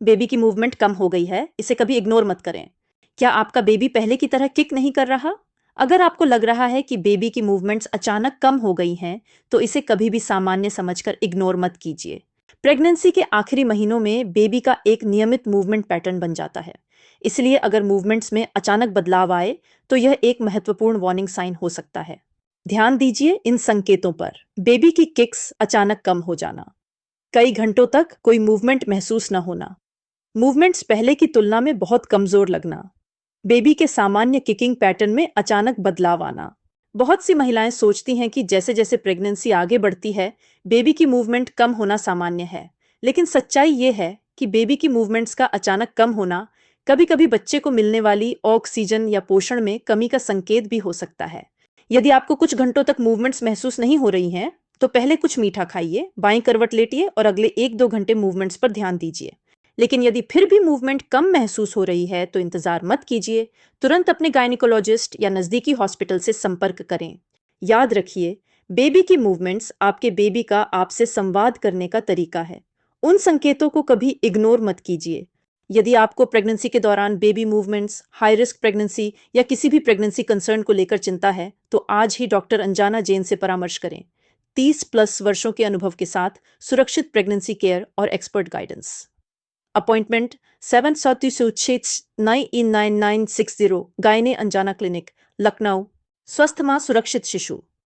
Baby की movement कम हो गई है, इसे कभी इग्नोर मत करें। क्या आपका बेबी पहले की तरह किक नहीं कर रहा? अगर आपको लग रहा है कि बेबी की मूवमेंट्स अचानक कम हो गई हैं, तो इसे कभी भी सामान्य समझकर इग्नोर मत कीजिए। प्रेगनेंसी के आखिरी महीनों में बेबी का एक नियमित मूवमेंट पैटर्न बन जाता है। इसलिए अगर मूवमेंट्स में अचानक बदलाव आए, तो यह एक महत्वपूर्ण वार्निंग साइन हो सकता है। ध्यान दीजिए इन संकेतों पर। बेबी की किक्स अचानक कम हो जाना, कई घंटों तक कोई मूवमेंट महसूस न होना, मूवमेंट्स पहले की तुलना में बहुत कमजोर लगना, बेबी के सामान्य किकिंग पैटर्न में अचानक बदलाव आना। बहुत सी महिलाएं सोचती हैं कि जैसे जैसे प्रेगनेंसी आगे बढ़ती है, बेबी की मूवमेंट कम होना सामान्य है। लेकिन सच्चाई ये है कि बेबी की मूवमेंट्स का अचानक कम होना कभी कभी बच्चे को मिलने वाली ऑक्सीजन या पोषण में कमी का संकेत भी हो सकता है। यदि आपको कुछ घंटों तक मूवमेंट्स महसूस नहीं हो रही हैं, तो पहले कुछ मीठा खाइए, बाईं करवट लेटिए और अगले 1-2 घंटे मूवमेंट्स पर ध्यान दीजिए। लेकिन यदि फिर भी मूवमेंट कम महसूस हो रही है, तो इंतजार मत कीजिए। तुरंत अपने गायनिकोलॉजिस्ट या नज़दीकी हॉस्पिटल से संपर्क करें। याद रखिए, बेबी की मूवमेंट्स आपके बेबी का आपसे संवाद करने का तरीका है। उन संकेतों को कभी इग्नोर मत कीजिए। यदि आपको प्रेगनेंसी के दौरान baby movements, high risk pregnancy या किसी भी प्रेगनेंसी कंसर्न को लेकर चिंता है, तो आज ही डॉक्टर अंजाना जैन से परामर्श करें। 30+ वर्षों के अनुभव के साथ सुरक्षित प्रेगनेंसी केयर और एक्सपर्ट गाइडेंस। अपॉइंटमेंट 772699960 गायने अंजाना क्लिनिक, लखनऊ। स्वस्थ मां सुरक्षित शिशु।